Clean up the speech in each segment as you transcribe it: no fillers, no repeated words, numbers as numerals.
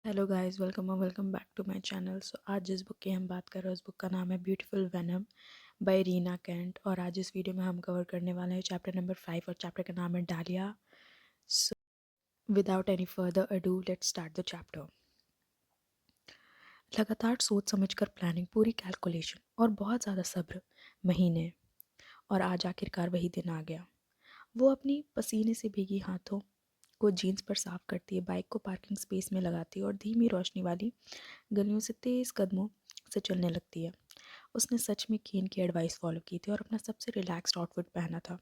Hello guys, welcome back to my channel. So आज जिस book की हम बात कर रहे हैं उस बुक का नाम है beautiful venom by Rina Kent. और आज इस वीडियो में हम कवर करने वाले हैं चैप्टर नंबर 5 और चैप्टर का नाम है डालिया। So without any further ado let's start the chapter. लगातार सोच समझकर प्लानिंग, पूरी कैलकुलेशन और बहुत ज़्यादा सब्र, महीने, और आज आखिरकार वही दिन आ गया। वो अपनी पसीने से भीगी हाथों को जीन्स पर साफ करती है, बाइक को पार्किंग स्पेस में लगाती है और धीमी रोशनी वाली गलियों से तेज़ कदमों से चलने लगती है। उसने सच में केन की एडवाइस फॉलो की थी और अपना सबसे रिलैक्स्ड आउटफिट पहना था,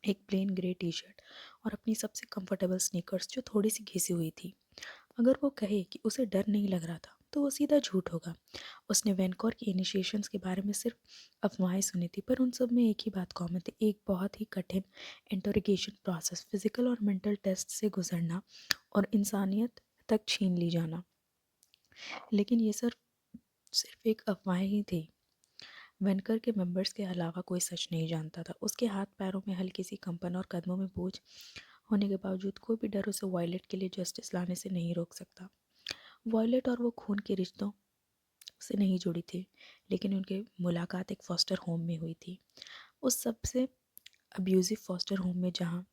एक प्लेन ग्रे टी शर्ट और अपनी सबसे कंफर्टेबल स्नीकर्स जो थोड़ी सी घिसी हुई थी। अगर वो कहे कि उसे डर नहीं लग रहा था तो वो सीधा झूठ होगा। उसने वैनकोर की इनिशिएशंस के बारे में सिर्फ अफवाहें सुनी थी, पर उन सब में एक ही बात कॉमन थी, एक बहुत ही कठिन इंटरोगेशन प्रोसेस, फिजिकल और मेंटल टेस्ट से गुजरना और इंसानियत तक छीन ली जाना। लेकिन ये सिर्फ एक अफवाहें ही थी। वेनकर के मेंबर्स के अलावा कोई सच नहीं जानता था। उसके हाथ पैरों में हल्की सी कंपन और कदमों में बोझ होने के बावजूद कोई भी डर उसे वॉयलेट के लिए जस्टिस लाने से नहीं रोक सकता। वॉयलेट और वो खून के रिश्तों से नहीं जुड़ी थी, लेकिन उनकी मुलाकात एक फॉस्टर होम में हुई थी, उस सबसे अब्यूजिव फॉस्टर होम में जहाँ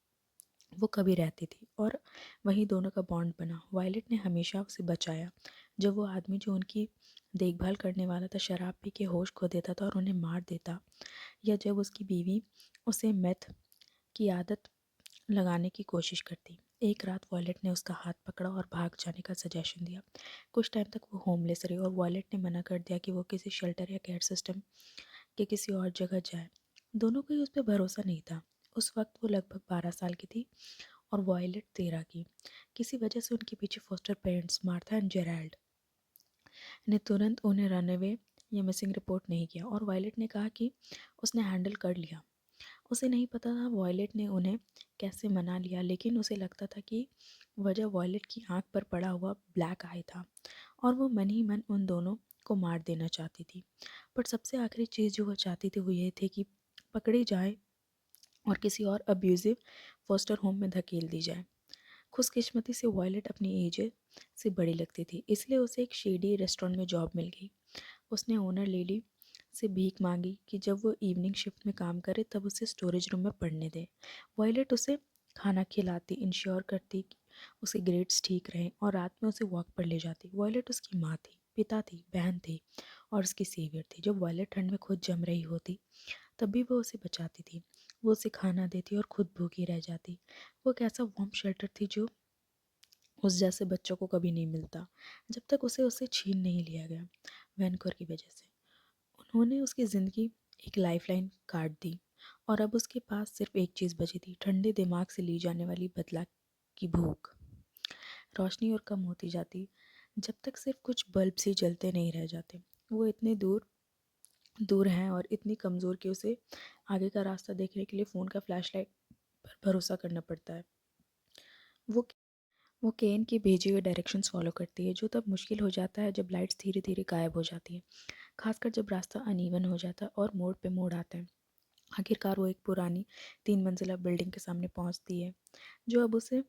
वो कभी रहती थी, और वहीं दोनों का बॉन्ड बना। वायलेट ने हमेशा उसे बचाया जब वो आदमी जो उनकी देखभाल करने वाला था शराब पी के होश खो देता था और उन्हें मार देता, या जब उसकी बीवी उसे मेथ की आदत लगाने की कोशिश करती। एक रात वॉयलेट ने उसका हाथ पकड़ा और भाग जाने का सजेशन दिया। कुछ टाइम तक वो होमलेस रही और वॉयलेट ने मना कर दिया कि वो किसी शेल्टर या केयर सिस्टम के किसी और जगह जाए। दोनों को ही उस पर भरोसा नहीं था। उस वक्त वो लगभग 12 साल की थी और वॉयलेट 13 की। किसी वजह से उनके पीछे foster parents Martha and Gerald ने तुरंत उन्हें रनअवे या मिसिंग रिपोर्ट नहीं किया, और वॉयलेट ने कहा कि उसने हैंडल कर लिया। उसे नहीं पता था वॉयलेट ने उन्हें कैसे मना लिया, लेकिन उसे लगता था कि वजह वॉयलेट की आंख पर पड़ा हुआ ब्लैक आई था और वो मन ही मन उन दोनों को मार देना चाहती थी। पर सबसे आखिरी चीज़ जो वो चाहती थी वो ये थी कि पकड़ी जाए और किसी और अब्यूजिव फोस्टर होम में धकेल दी जाए। खुशकिस्मती से वॉयलेट अपनी एज से बड़ी लगती थी, इसलिए उसे एक शेडी रेस्टोरेंट में जॉब मिल गई। उसने ओनर लेडी से भीख मांगी कि जब वो इवनिंग शिफ्ट में काम करे तब उसे स्टोरेज रूम में पढ़ने दे। वॉयलेट उसे खाना खिलाती, इंश्योर करती कि उसके ग्रेड्स ठीक रहें और रात में उसे वॉक पर ले जाती। वॉयलेट उसकी माँ थी, पिता थी, बहन थी और उसकी सेवियर थी। जब वॉयलेट ठंड में खुद जम रही होती तब भी वो उसे बचाती थी। वो उसे खाना देती और खुद भूखी रह जाती। वो एक ऐसा वार्म शेल्टर थी जो उस जैसे बच्चों को कभी नहीं मिलता, जब तक उसे उससे छीन नहीं लिया गया। वैनकोर की वजह से उन्होंने उसकी ज़िंदगी एक लाइफलाइन काट दी और अब उसके पास सिर्फ एक चीज़ बची थी, ठंडे दिमाग से ली जाने वाली बदला की भूख। रोशनी और कम होती जाती जब तक सिर्फ कुछ बल्ब से जलते नहीं रह जाते। वो इतने दूर दूर हैं और इतनी कमज़ोर कि उसे आगे का रास्ता देखने के लिए फ़ोन का फ्लैशलाइट पर भरोसा करना पड़ता है। वो वो केन की भेजी हुई डायरेक्शंस फॉलो करती है, जो तब मुश्किल हो जाता है जब लाइट्स धीरे धीरे गायब हो जाती है, खासकर जब रास्ता अनइवन हो जाता है और मोड़ पे मोड़ आते हैं। आखिरकार वो एक पुरानी 3 मंजिला बिल्डिंग के सामने पहुंचती है जो अब उसे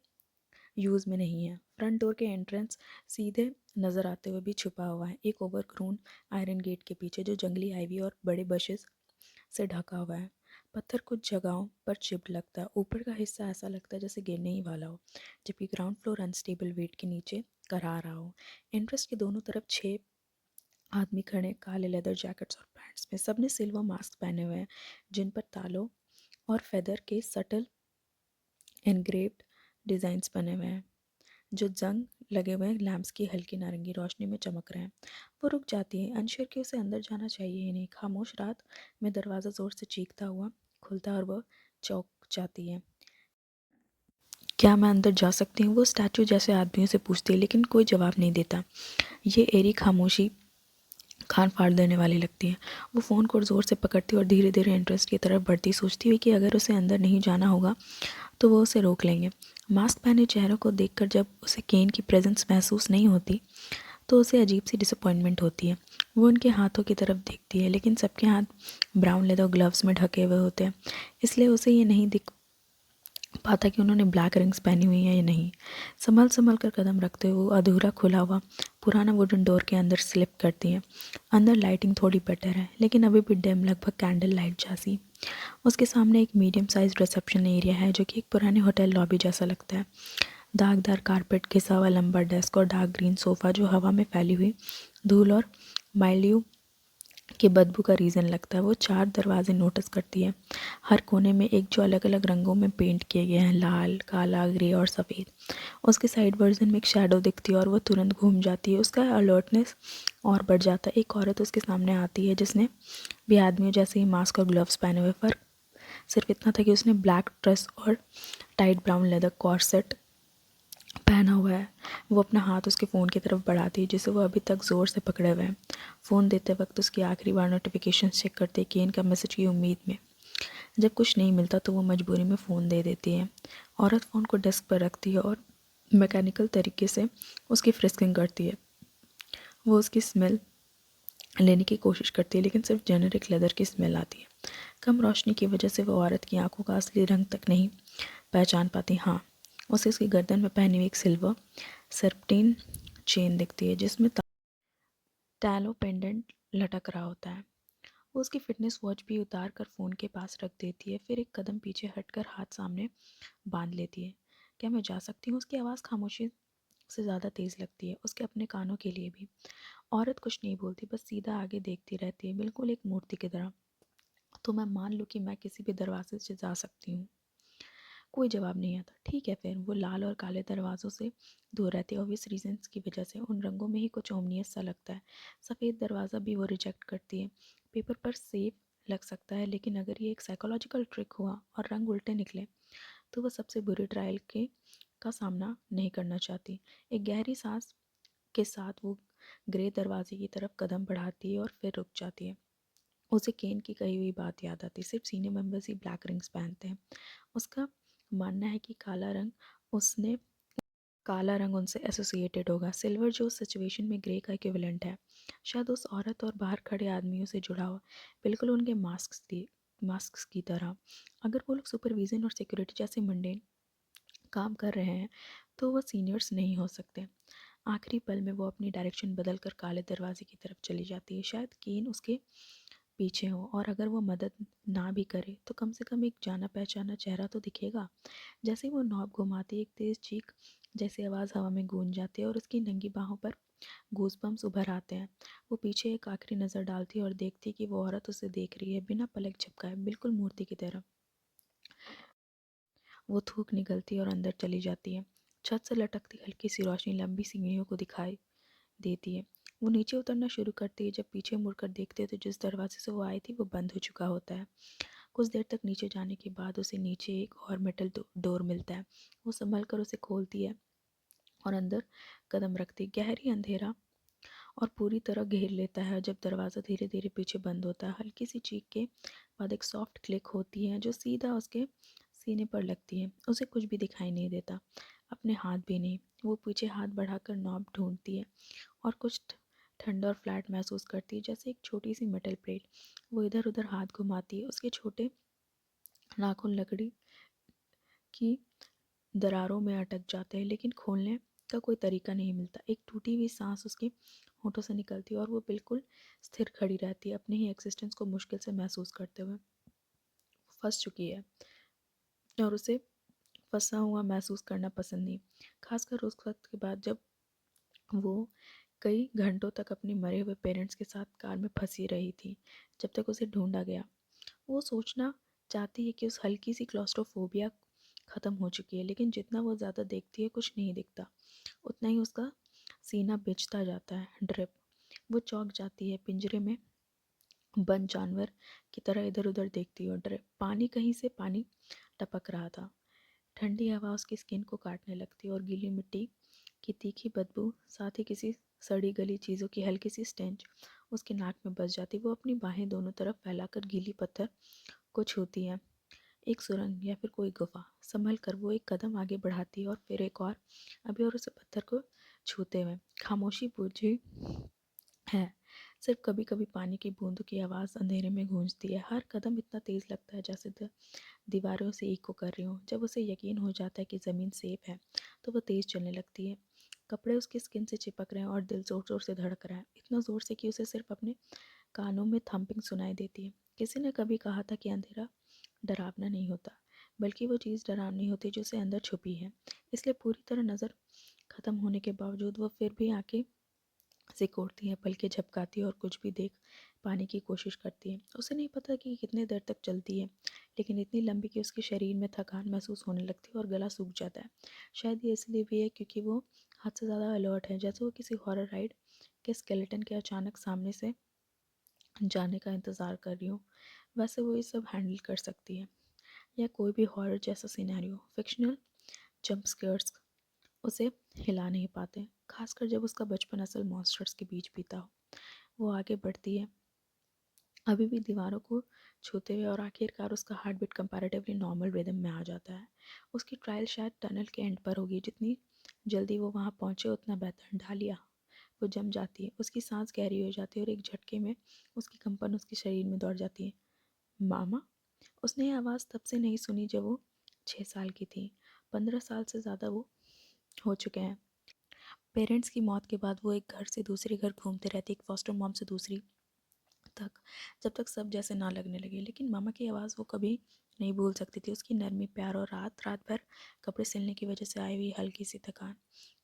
यूज़ में नहीं है। फ्रंट डोर के एंट्रेंस सीधे नज़र आते हुए भी छुपा हुआ है, एक ओवरग्रोन आयरन गेट के पीछे जो जंगली आइवी और बड़े बशेस से ढका हुआ है। पत्थर कुछ जगहों पर चिप्ड लगता है, ऊपर का हिस्सा ऐसा लगता है जैसे गिरने ही वाला हो, जबकि ग्राउंड फ्लोर अनस्टेबल वेट के नीचे करा रहा हो। एंट्रेंस के दोनों तरफ 6 आदमी खड़े हैं, काले लेदर जैकेट्स और पैंट्स में। सबने सिल्वर मास्क पहने हुए हैं जिन पर तालों और फेदर के सटल एनग्रेव्ड डिज़ाइंस बने हुए हैं, जो जंग लगे हुए लैंप्स की हल्की नारंगी रोशनी में चमक रहे हैं। वो रुक जाती है, अनश्योर कि उसे अंदर जाना चाहिए ही नहीं। खामोश रात में दरवाज़ा ज़ोर से चीखता हुआ खुलता है और वह चौंक जाती है। क्या मैं अंदर जा सकती हूँ? वो स्टैचू जैसे आदमियों से पूछती है, लेकिन कोई जवाब नहीं देता। ये एरी खामोशी खान फाड़ देने वाली लगती है। वो फ़ोन को ज़ोर से पकड़ती और धीरे धीरे एंट्रेंस की तरफ बढ़ती, सोचती हुई कि अगर उसे अंदर नहीं जाना होगा तो वो उसे रोक लेंगे। मास्क पहने चेहरों को देखकर जब उसे केन की प्रेजेंस महसूस नहीं होती तो उसे अजीब सी डिसअपॉइंटमेंट होती है। वो उनके हाथों की तरफ देखती है, लेकिन सबके हाथ ब्राउन लेदर ग्लव्स में ढके हुए होते हैं, इसलिए उसे ये नहीं दिख पाता कि उन्होंने ब्लैक रिंग्स पहनी हुई हैं या नहीं। संभल संभल कर कदम रखते हुए वो अधूरा खुला हुआ पुराना वुडन डोर के अंदर स्लिप करती है। अंदर लाइटिंग थोड़ी बेटर है, लेकिन अभी भी डिम, लगभग कैंडल लाइट जैसी। उसके सामने एक मीडियम साइज रिसेप्शन एरिया है जो कि एक पुराने होटल लॉबी जैसा लगता है। दागदार कारपेट, घिसा हुआ लंबा डेस्क और डार्क ग्रीन सोफ़ा जो हवा में फैली हुई धूल और माइल्ड्यू की बदबू का रीज़न लगता है। वो 4 दरवाजे नोटिस करती है, हर कोने में एक जो अलग अलग रंगों में पेंट किए गए हैं, लाल, काला, ग्रे और सफ़ेद। उसके साइड वर्जन में एक शैडो दिखती है और वो तुरंत घूम जाती है। उसका अलर्टनेस और बढ़ जाता है। एक औरत उसके सामने आती है जिसने भी आदमियों जैसे ही मास्क और ग्लव्स पहने हुए। फ़र्क सिर्फ इतना था कि उसने ब्लैक ड्रेस और टाइट ब्राउन लेदर कॉर्सेट पहना हुआ है। वो अपना हाथ उसके फ़ोन की तरफ बढ़ाती है जिसे वो अभी तक ज़ोर से पकड़े हुए हैं। फ़ोन देते वक्त उसकी आखिरी बार नोटिफिकेशन चेक करते केन का मैसेज की उम्मीद में। जब कुछ नहीं मिलता तो वो मजबूरी में फ़ोन दे देती है। औरत फ़ोन को डेस्क पर रखती है और मैकेनिकल तरीके से उसकी फ्रिस्किंग करती है। वो उसकी स्मेल लेने की कोशिश करती है, लेकिन सिर्फ जेनेरिक लेदर की स्मेल आती है। कम रोशनी की वजह से वो औरत की आंखों का असली रंग तक नहीं पहचान पाती। हाँ, उसे उसकी गर्दन में पहनी हुई एक सिल्वर सर्पटीन चेन दिखती है जिसमें टैलो पेंडेंट लटक रहा होता है। वो उसकी फिटनेस वॉच भी उतार कर फ़ोन के पास रख देती है, फिर एक कदम पीछे हटकर हाथ सामने बांध लेती है। क्या मैं जा सकती हूँ? उसकी आवाज़ खामोशी से ज़्यादा तेज़ लगती है, उसके अपने कानों के लिए भी। औरत कुछ नहीं बोलती, बस सीधा आगे देखती रहती है, बिल्कुल एक मूर्ति की तरह। तो मैं मान लूँ कि मैं किसी भी दरवाजे से जा सकती हूँ। कोई जवाब नहीं आता। ठीक है फिर। वो लाल और काले दरवाज़ों से दूर रहती है, ऑब्वियस रीजंस की वजह से। उन रंगों में ही कुछ ओमनियस सा लगता है। सफ़ेद दरवाज़ा भी वो रिजेक्ट करती है। पेपर पर सेफ लग सकता है, लेकिन अगर ये एक साइकोलॉजिकल ट्रिक हुआ और रंग उल्टे निकले तो वो सबसे बुरी ट्रायल के का सामना नहीं करना चाहती। एक गहरी सांस के साथ वो ग्रे दरवाजे की तरफ कदम बढ़ाती है और फिर रुक जाती है। उसे केन की कही हुई बात याद आती, सिर्फ सीनियर मेंबर्स ही ब्लैक रिंग्स पहनते हैं। उसका मानना है कि उसने काला रंग उनसे एसोसिएटेड होगा। सिल्वर जो उस सिचुएशन में ग्रे का इक्विवेलेंट है, शायद उस औरत और बाहर खड़े आदमियों से जुड़ा हुआ, बिल्कुल उनके मास्क की तरह। अगर वो लोग सुपरविजन और सिक्योरिटी जैसे मंडेन काम कर रहे हैं तो वो सीनियर्स नहीं हो सकते। आखिरी पल में वो अपनी डायरेक्शन बदल कर काले दरवाजे की तरफ चली जाती है। शायद केन उसके पीछे हो, और अगर वो मदद ना भी करे तो कम से कम एक जाना पहचाना चेहरा तो दिखेगा। जैसे ही वो नॉब घुमाती है, एक तेज चीख जैसी आवाज़ हवा में गूंज जाती है और उसकी नंगी बाहों पर गूज़बम्प्स उभर आते हैं। वो पीछे एक आखिरी नज़र डालती है और देखती है कि वो औरत उसे देख रही है, बिना पलक झपकाए, बिल्कुल मूर्ति की तरह। वो थूक निकलती है और अंदर चली जाती है। छत से लटकती हल्की सी रोशनी लंबी सीढ़ियों को दिखाई देती है। वो नीचे उतरना शुरू करती है। जब पीछे मुड़कर देखते हैं तो जिस दरवाजे से वो आई थी वो बंद हो चुका होता है। कुछ देर तक नीचे जाने के बाद उसे नीचे एक और मेटल डोर मिलता है। वो संभल कर उसे खोलती है और अंदर कदम रखती। गहरी अंधेरा और पूरी तरह घेर लेता है। जब दरवाज़ा धीरे धीरे पीछे बंद होता है, हल्की सी चीख के बाद एक सॉफ्ट क्लिक होती है जो सीधा उसके सीने पर लगती है। उसे कुछ भी दिखाई नहीं देता, अपने हाथ भी नहीं। वो पीछे हाथ बढ़ाकर नॉब ढूंढती है और कुछ ठंडा और फ्लैट महसूस करती है, जैसे एक छोटी सी मेटल प्लेट। वो इधर उधर हाथ घुमाती है, उसके छोटे नाखून लकड़ी की दरारों में अटक जाते हैं, लेकिन खोलने का कोई तरीका नहीं मिलता। एक टूटी हुई सांस उसके होठों से निकलती है और वो बिल्कुल स्थिर खड़ी रहती है, अपने ही एक्सिस्टेंस को मुश्किल से महसूस करते हुए। वो फंस चुकी है और उसे फंसा हुआ महसूस करना पसंद नहीं, खासकर उस वक्त के बाद जब वो कई घंटों तक अपने मरे हुए पेरेंट्स के साथ कार में फंसी रही थी, जब तक उसे ढूंढा गया। वो सोचना चाहती है कि उस हल्की सी क्लॉस्ट्रोफोबिया ख़त्म हो चुकी है, लेकिन जितना वो ज़्यादा देखती है कुछ नहीं दिखता, उतना ही उसका सीना बिछता जाता है। ड्रिप। वो चौंक जाती है, पिंजरे में बंद जानवर की तरह इधर उधर देखती है। ड्रिप। पानी, कहीं से पानी टपक रहा था। ठंडी हवा उसकी स्किन को काटने लगती है और गीली मिट्टी की तीखी बदबू, साथ ही किसी सड़ी गली चीज़ों की हल्की सी स्टेंच उसके नाक में बस जाती। वो अपनी बाहें दोनों तरफ फैलाकर गीली पत्थर को छूती है। एक सुरंग या फिर कोई गुफा। संभल कर वो एक कदम आगे बढ़ाती है और फिर एक और, अभी और उसे पत्थर को छूते हुए। खामोशी बूझी है, सिर्फ कभी कभी पानी की बूंदों की आवाज़ अंधेरे में गूंजती है। हर कदम इतना तेज़ लगता है जैसे दीवारों से इको कर रही हूँ। जब उसे यकीन हो जाता है कि ज़मीन सेफ है तो वो तेज़ चलने लगती है। कपड़े उसकी स्किन से चिपक रहे हैं और दिल ज़ोर ज़ोर से धड़क रहा है, इतना ज़ोर से कि उसे सिर्फ अपने कानों में थंपिंग सुनाई देती है। किसी ने कभी कहा था कि अंधेरा डरावना नहीं होता, बल्कि वो चीज़ डरावनी होती है जो उसे अंदर छुपी है। इसलिए पूरी तरह नज़र ख़त्म होने के बावजूद वो फिर भी आंखें सिकोड़ती है, पलकें झपकाती है और कुछ भी देख पाने की कोशिश करती है। उसे नहीं पता कि कितने देर तक चलती है, लेकिन इतनी लंबी कि उसके शरीर में थकान महसूस होने लगती है और गला सूख जाता है। शायद ये इसलिए भी है क्योंकि वो हद से ज़्यादा अलर्ट है, जैसे वो किसी हॉरर राइड के स्केलेटन के अचानक सामने से जाने का इंतज़ार कर रही हो। वैसे वो ये सब हैंडल कर सकती है, या कोई भी हॉरर जैसा सिनेरियो। फिक्शनल जंप स्केयर्स उसे हिला नहीं पाते, खासकर जब उसका बचपन असल मॉन्स्टर्स के बीच बीता हो। वो आगे बढ़ती है, अभी भी दीवारों को छूते हुए, और आखिरकार उसका heart beat comparatively normal rhythm में आ जाता है। उसकी ट्रायल शायद टनल के एंड पर होगी। जितनी जल्दी वो वहाँ पहुँचे उतना बेहतर। डालिया, वो जम जाती है, उसकी सांस गहरी हो जाती है और एक झटके में उसकी कंपन उसके शरीर में दौड़ जाती है। मामा। उसने ये आवाज़ तब से नहीं सुनी जब वो 6 साल की थी। 15 साल से ज़्यादा वो हो चुके हैं। पेरेंट्स की मौत के बाद वो एक घर से दूसरे घर घूमते रहती, एक फॉस्टर मॉम से दूसरी तक, जब तक सब जैसे ना लगने लगे। लेकिन मामा की आवाज़ वो कभी नहीं भूल सकती थी, उसकी नरमी, प्यार और रात रात भर कपड़े सिलने की वजह से आई हुई हल्की सी थकान।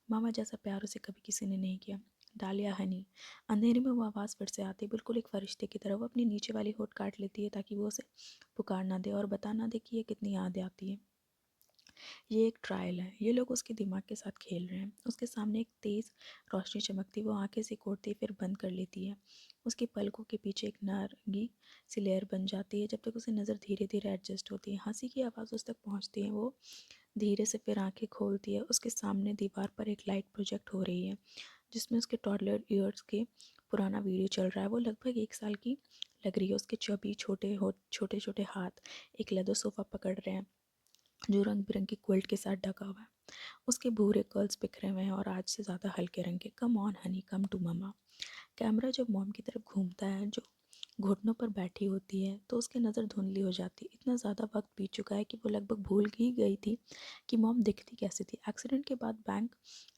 मामा जैसा प्यार उसे कभी किसी ने नहीं किया। डालिया हनी। अंधेरे में वो आवाज़ फिर से आती, बिल्कुल एक फरिश्ते की तरह। वो अपनी नीचे वाली होठ काट लेती है ताकि वो उसे पुकार ना दे और बता ना दे कि ये कितनी यादें आती है। ये एक ट्रायल है, ये लोग उसके दिमाग के साथ खेल रहे हैं। उसके सामने एक तेज़ रोशनी चमकती, वो आंखें सिकोड़ती फिर बंद कर लेती है। उसकी पलकों के पीछे एक नारंगी सी लेयर बन जाती है जब तक उसे नज़र धीरे धीरे एडजस्ट होती है। हंसी की आवाज़ उस तक पहुंचती है, वो धीरे से फिर आंखें खोलती है। उसके सामने दीवार पर एक लाइट प्रोजेक्ट हो रही है जिसमें उसके टॉडलर ईयर्स के पुराना वीडियो चल रहा है। वो लगभग 1 साल की लग रही है। उसके चौबी छोटे छोटे हाथ एक लेदर सोफ़ा पकड़ रहे हैं जो रंग बिरंगी क्विल्ट के साथ ढका हुआ है। उसके भूरे कर्ल्स बिखरे हुए हैं और आज से ज़्यादा हल्के रंग के। Come on honey, come to mama. Camera जब मॉम की तरफ घूमता है जो घुटनों पर बैठी होती है तो उसकी नज़र धुंधली हो जाती है। इतना ज़्यादा वक्त बीत चुका है कि वो लगभग भूल ही गई थी कि मॉम दिखती कैसी थी। एक्सीडेंट के बाद बैंक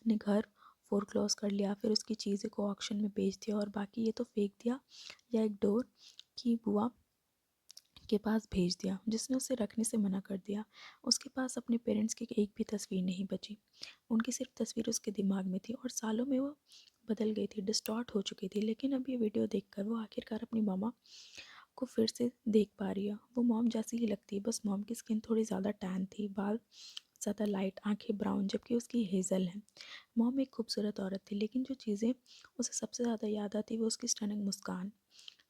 ने घर फोरक्लोज कर लिया, फिर उसकी चीज़ें को ऑक्शन में बेच दिया और बाकी ये तो फेंक दिया या एक डोर की बुआ के पास भेज दिया जिसने उसे रखने से मना कर दिया। उसके पास अपने पेरेंट्स की एक भी तस्वीर नहीं बची। उनकी सिर्फ तस्वीर उसके दिमाग में थी और सालों में वो बदल गई थी, डिस्टॉर्ट हो चुकी थी। लेकिन अब ये वीडियो देखकर वो आखिरकार अपनी मामा को फिर से देख पा रही है। वो मॉम जैसी ही लगती है, बस मॉम की स्किन थोड़ी ज़्यादा टैन थी, बाल ज़्यादा लाइट, आंखें ब्राउन, जबकि उसकी हेज़ल है। मॉम एक खूबसूरत औरत थी, लेकिन जो चीज़ें उसे सबसे ज़्यादा याद आती वो उसकी स्टनिंग मुस्कान,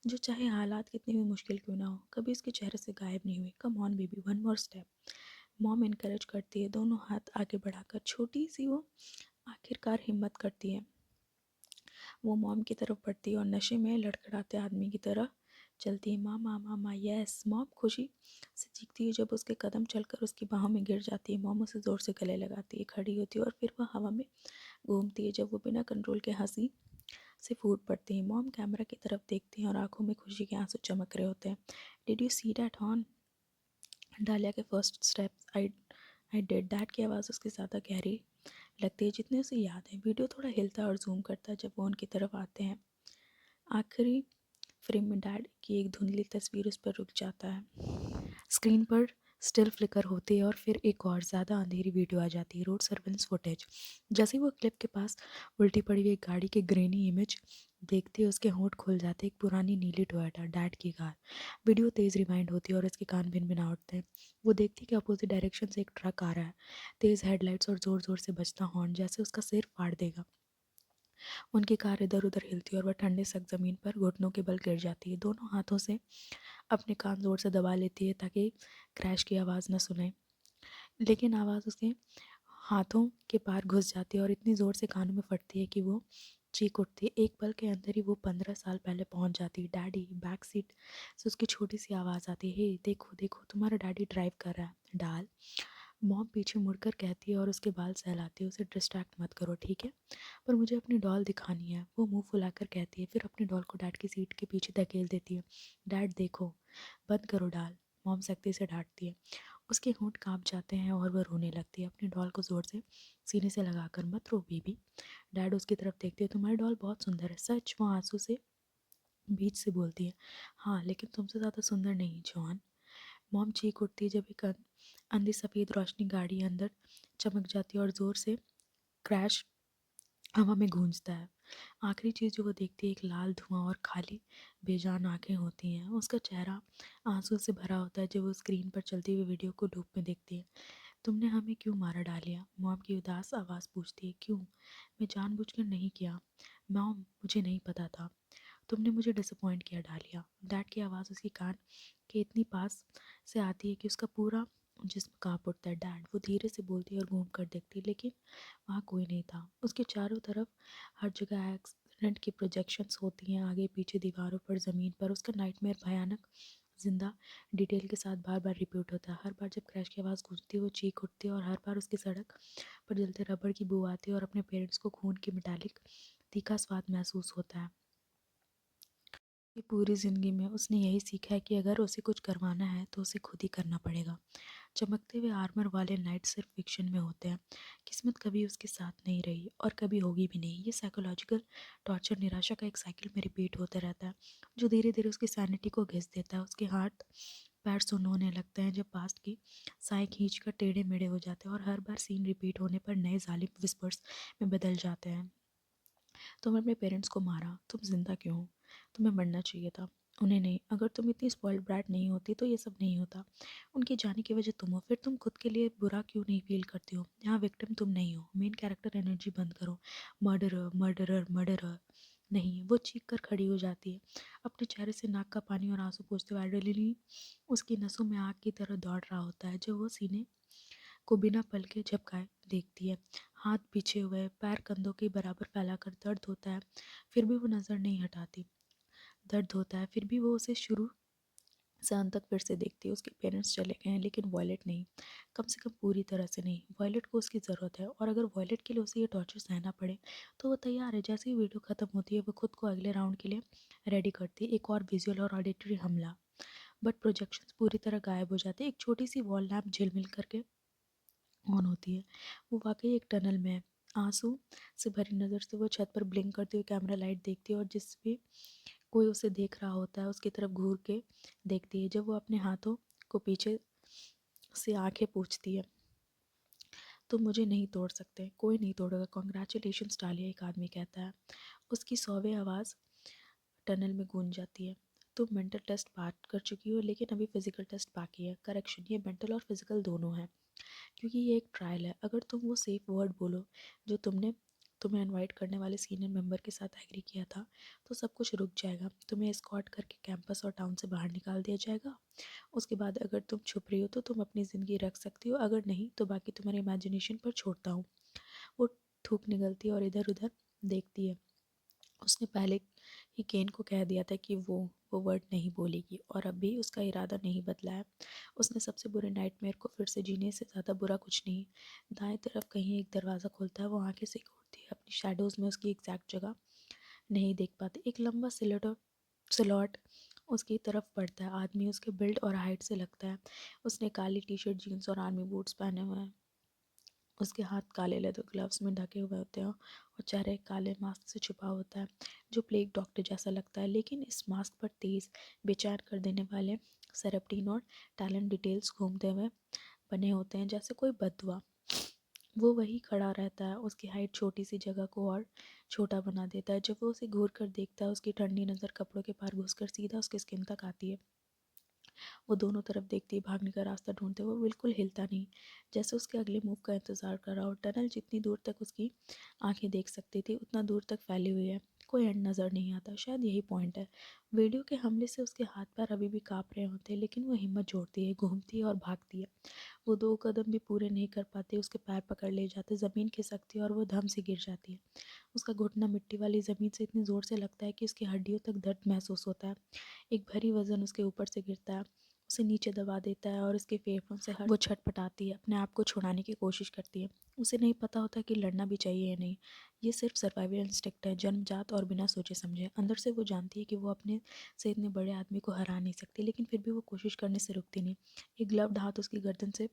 जो चाहे हालात कितने भी मुश्किल क्यों ना हो कभी उसके चेहरे से गायब नहीं हुई। Come on baby, one more step. Mom encourage करती है, दोनों हाथ आगे बढ़ाकर। छोटी सी वो आखिरकार हिम्मत करती है। वो मॉम की तरफ बढ़ती है और नशे में लड़खड़ाते आदमी की तरह चलती है। मामा मामा यस। मॉम खुशी से चीखती है जब उसके कदम चलकर उसकी बाहों में गिर जाती है। मॉम उसे ज़ोर से गले लगाती है, खड़ी होती है और फिर वह हवा में घूमती है जब वो बिना कंट्रोल के हंसी से फूट पड़ती है। मॉम कैमरा की तरफ देखती हैं और आंखों में खुशी के आंसू चमक रहे होते हैं। Did you see that horn? Dahlia के first steps, I did that की आवाज़ उसकी ज़्यादा गहरी लगती है जितने उसे याद है। वीडियो थोड़ा हिलता है और जूम करता है जब वो उनकी तरफ आते हैं। आखिरी फ्रेम में डैड की एक धुंधली तस्वीर उस पर रुक जाता है। स्क्रीन पर स्टिल फ्लिकर होती है और फिर एक और ज़्यादा अंधेरी वीडियो आ जाती है, रोड सर्वेलेंस फुटेज। जैसे ही वो क्लिप के पास उल्टी पड़ी हुई एक गाड़ी की ग्रेनी इमेज देखते ही उसके होंठ खुल जाते। एक पुरानी नीली टोयोटा, डैड की कार। वीडियो तेज़ रिवाइंड होती है और उसके कान भिन-भिना उठते हैं। वो देखती है कि अपोजिट डायरेक्शन से एक ट्रक आ रहा है, तेज़ हेडलाइट्स और ज़ोर ज़ोर से बजता हॉर्न जैसे उसका सिर फाड़ देगा। उनकी कार इधर उधर हिलती है और वह ठंडे सख्त ज़मीन पर घुटनों के बल गिर जाती है। दोनों हाथों से अपने कान ज़ोर से दबा लेती है ताकि क्रैश की आवाज़ न सुने, लेकिन आवाज़ उसके हाथों के पार घुस जाती है और इतनी ज़ोर से कानों में फटती है कि वो चीख उठती है। एक पल के अंदर ही वो 15 साल पहले पहुंच जाती है। डैडी। बैक सीट से उसकी छोटी सी आवाज़ आती है, हे देखो देखो तुम्हारा डैडी ड्राइव कर रहा है। डाल। मॉम पीछे मुड़कर कहती है और उसके बाल सहलाती है, उसे डिस्ट्रैक्ट मत करो, ठीक है? पर मुझे अपनी डॉल दिखानी है। वो मुंह फुलाकर कहती है, फिर अपनी डॉल को डैड की सीट के पीछे धकेल देती है। डैड देखो, बंद करो डॉल, मॉम सख्ती से डांटती है। उसके होंठ कांप जाते हैं और वह रोने लगती है। अपनी डॉल को ज़ोर से सीने से लगाकर, मत रो बेबी। डैड उसकी तरफ देखते हैं, तुम्हारी डॉल बहुत सुंदर है। सच? वो आंसू से बीच से बोलती है। हाँ, लेकिन तुमसे ज़्यादा सुंदर नहीं जॉन। मॉम चीख उठती है जब एक अंधी सफ़ेद रोशनी गाड़ी अंदर चमक जाती है और ज़ोर से क्रैश हवा में गूंजता है। आखिरी चीज़ जो वो देखती है एक लाल धुआं और खाली बेजान आंखें होती हैं। उसका चेहरा आंसू से भरा होता है जब वो स्क्रीन पर चलती हुई वीडियो को धूप में देखती है। तुमने हमें क्यों मारा डालिया? मॉम की उदास आवाज़ पूछती है। क्यों? मैं जानबूझकर नहीं किया मॉम, मुझे नहीं पता था। तुमने मुझे डिसअपॉइंट किया डालिया। डैड की आवाज़ उसके कान के इतनी पास से आती है कि उसका पूरा जिस्म कांप उठता है। डैड, वो धीरे से बोलती है और घूम कर देखती है, लेकिन वहाँ कोई नहीं था। उसके चारों तरफ हर जगह एक्सीडेंट की प्रोजेक्शंस होती हैं, आगे पीछे, दीवारों पर, ज़मीन पर। उसका नाइटमेयर भयानक जिंदा डिटेल के साथ बार बार रिपीट होता है। हर बार जब क्रैश की आवाज़ गूंजती है वो चीख उठती है और हर बार उसकी सड़क पर जलते रबड़ की बू आती है और अपने पेरेंट्स को खून की मेटालिक तीखा स्वाद महसूस होता है। कि पूरी ज़िंदगी में उसने यही सीखा है कि अगर उसे कुछ करवाना है तो उसे खुद ही करना पड़ेगा। चमकते हुए आर्मर वाले नाइट सिर्फ फिक्शन में होते हैं। किस्मत कभी उसके साथ नहीं रही और कभी होगी भी नहीं। ये साइकोलॉजिकल टॉर्चर निराशा का एक साइकिल में रिपीट होता रहता है, जो धीरे धीरे उसकी सैनिटी को घिस देता है। उसके हाथ पैर सुन्न होने लगते हैं जब पास्ट की साएं खींच कर टेढ़े मेढ़े हो जाते हैं और हर बार सीन रिपीट होने पर नए जालिम विस्पर्स में बदल जाते हैं। तुमने अपने पेरेंट्स को मारा, तुम जिंदा क्यों हो? तुम्हें मरना चाहिए था, उन्हें नहीं। अगर तुम इतनी स्पॉइल्ड ब्रैट नहीं होती तो ये सब नहीं होता। उनके जाने की वजह तुम हो, फिर तुम खुद के लिए बुरा क्यों नहीं फील करती हो? यहाँ विक्टिम तुम नहीं हो, मेन कैरेक्टर एनर्जी बंद करो। मर्डरर मर्डरर मर्डरर नहीं। वो चीख कर खड़ी हो जाती है, अपने चेहरे से नाक का पानी और आंसू पोंछते हुए। एड्रेनलिन उसकी नसों में आग की तरह दौड़ रहा होता है जब वो सीने को बिना पल के झपकाए देखती है। हाथ पीछे हुए, पैर कंधों के बराबर फैलाकर। दर्द होता है फिर भी वो नज़र नहीं हटाती। दर्द होता है फिर भी वो उसे शुरू से अंत तक फिर से देखती है। उसके पेरेंट्स चले गए हैं लेकिन वॉयलेट नहीं, कम से कम पूरी तरह से नहीं। वॉयलेट को उसकी ज़रूरत है और अगर वॉयलेट के लिए उसे ये टॉर्चर सहना पड़े तो वो तैयार है। जैसे ही वीडियो ख़त्म होती है वो खुद को अगले राउंड के लिए रेडी करती है। एक और विजुअल और ऑडिटरी हमला, बट प्रोजेक्शंस पूरी तरह गायब हो जाते हैं। एक छोटी सी वॉल लैम्प झिलमिल करके ऑन होती है। वो वाकई एक टनल में है। आंसू से भरी नज़र से वो छत पर ब्लिंक करती हुई कैमरा लाइट देखती है और जिस भी कोई उसे देख रहा होता है उसकी तरफ घूर के देखती है। जब वो अपने हाथों को पीछे से आंखें पूछती है, तुम मुझे नहीं तोड़ सकते, कोई नहीं तोड़ेगा। कॉन्ग्रेचुलेशंस डालिया, एक आदमी कहता है। उसकी 100वीं आवाज़ टनल में गूंज जाती है। तुम मेंटल टेस्ट पास कर चुकी हो लेकिन अभी फिजिकल टेस्ट बाकी है। करेक्शन, ये मेंटल और फिजिकल दोनों है, क्योंकि ये एक ट्रायल है। अगर तुम वो सेफ वर्ड बोलो जो तुमने तुम्हें इनवाइट करने वाले सीनियर मेंबर के साथ एग्री किया था तो सब कुछ रुक जाएगा। तुम्हें एस्कॉर्ट करके कैंपस और टाउन से बाहर निकाल दिया जाएगा। उसके बाद अगर तुम छुप रही हो तो तुम अपनी ज़िंदगी रख सकती हो, अगर नहीं तो बाकी तुम्हारे इमेजिनेशन पर छोड़ता हूँ। वो थूक निकलती है और इधर उधर देखती है। उसने पहले ही केन को कह दिया था कि वो वर्ड नहीं बोलेगी और अब भी उसका इरादा नहीं बदला है। उसने सबसे बुरे नाइटमेयर को फिर से जीने से ज़्यादा बुरा कुछ नहीं। दाएं तरफ कहीं एक दरवाज़ा खुलता है। वो आंखें सिकोड़ती है, अपनी शैडोज़ में उसकी एग्जैक्ट जगह नहीं देख पाती। एक लंबा सिलॉट उसकी तरफ पड़ता है। आदमी उसके बिल्ड और हाइट से लगता है। उसने काली टी शर्ट, जीन्स और आर्मी बूट्स पहने हुए हैं। उसके हाथ काले लेदर ग्लव्स में ढके हुए होते हैं और चेहरा एक काले मास्क से छुपा होता है जो प्लेग डॉक्टर जैसा लगता है। लेकिन इस मास्क पर तेज़ बेचैन कर देने वाले सेरेप्टिन और टैलेंट डिटेल्स घूमते हुए बने होते हैं, जैसे कोई बददुआ। वो वही खड़ा रहता है। उसकी हाइट छोटी सी जगह को और छोटा बना देता है। जब वो उसे घूर कर देखता है उसकी ठंडी नज़र कपड़ों के पार घुसकर सीधा उसकी स्किन तक आती है। वो दोनों तरफ देखती है, भागने का रास्ता ढूंढते हुए। वो बिल्कुल हिलता नहीं, जैसे उसके अगले मूव का इंतजार कर रहा हो। टनल जितनी दूर तक उसकी आंखें देख सकती थी उतना दूर तक फैली हुई है, कोई एंड नज़र नहीं आता। शायद यही पॉइंट है। वीडियो के हमले से उसके हाथ पैर अभी भी काँप रहे होते हैं लेकिन वो हिम्मत जोड़ती है, घूमती है और भागती है। वो 2 कदम भी पूरे नहीं कर पाती, उसके पैर पकड़ ले जाते, ज़मीन खिसकती है और वो धम से गिर जाती है। उसका घुटना मिट्टी वाली ज़मीन से इतनी ज़ोर से लगता है कि उसकी हड्डियों तक दर्द महसूस होता है। एक भारी वज़न उसके ऊपर से गिरता है। उसे नीचे दबा देता है और उसके फेफड़ों से हर वो छटपटाती है, अपने आप को छुड़ाने की कोशिश करती है। उसे नहीं पता होता कि लड़ना भी चाहिए या नहीं। ये सिर्फ सर्वाइवल इंस्टिंक्ट है, जन्मजात और बिना सोचे समझे। अंदर से वो जानती है कि वो अपने से इतने बड़े आदमी को हरा नहीं सकती, लेकिन फिर भी वो कोशिश करने से रुकती नहीं। एक ग्लव्ड हाथ उसकी गर्दन से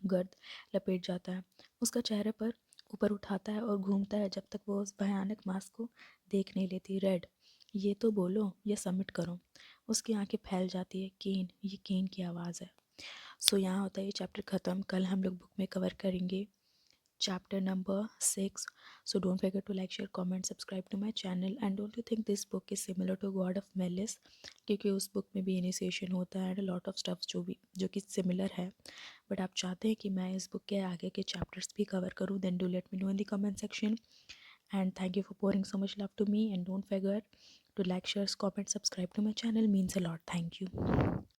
गर्द लपेट जाता है, उसका चेहरे पर ऊपर उठाता है और घूमता है जब तक वो उस भयानक मास्क को देख नहीं लेती। रेड, ये तो बोलो या सबमिट करो। उसकी आंखें फैल जाती है। केन, ये केन की आवाज़ है। सो यहाँ होता है ये चैप्टर ख़त्म। कल हम लोग बुक में कवर करेंगे chapter number 6. So don't forget to like, share, comment, subscribe to my channel. And don't you think this book is similar to God of Malice? क्योंकि उस बुक में भी इनिशिएशन होता है एंड लॉट ऑफ स्टफ्स जो कि similar है। But आप चाहते हैं कि मैं इस बुक के आगे के चैप्टर्स भी कवर करूँ, then do let me know in the comment section. And thank you for pouring so much love to me, and don't forget to like, share, comment, subscribe to my channel, means a lot. Thank you.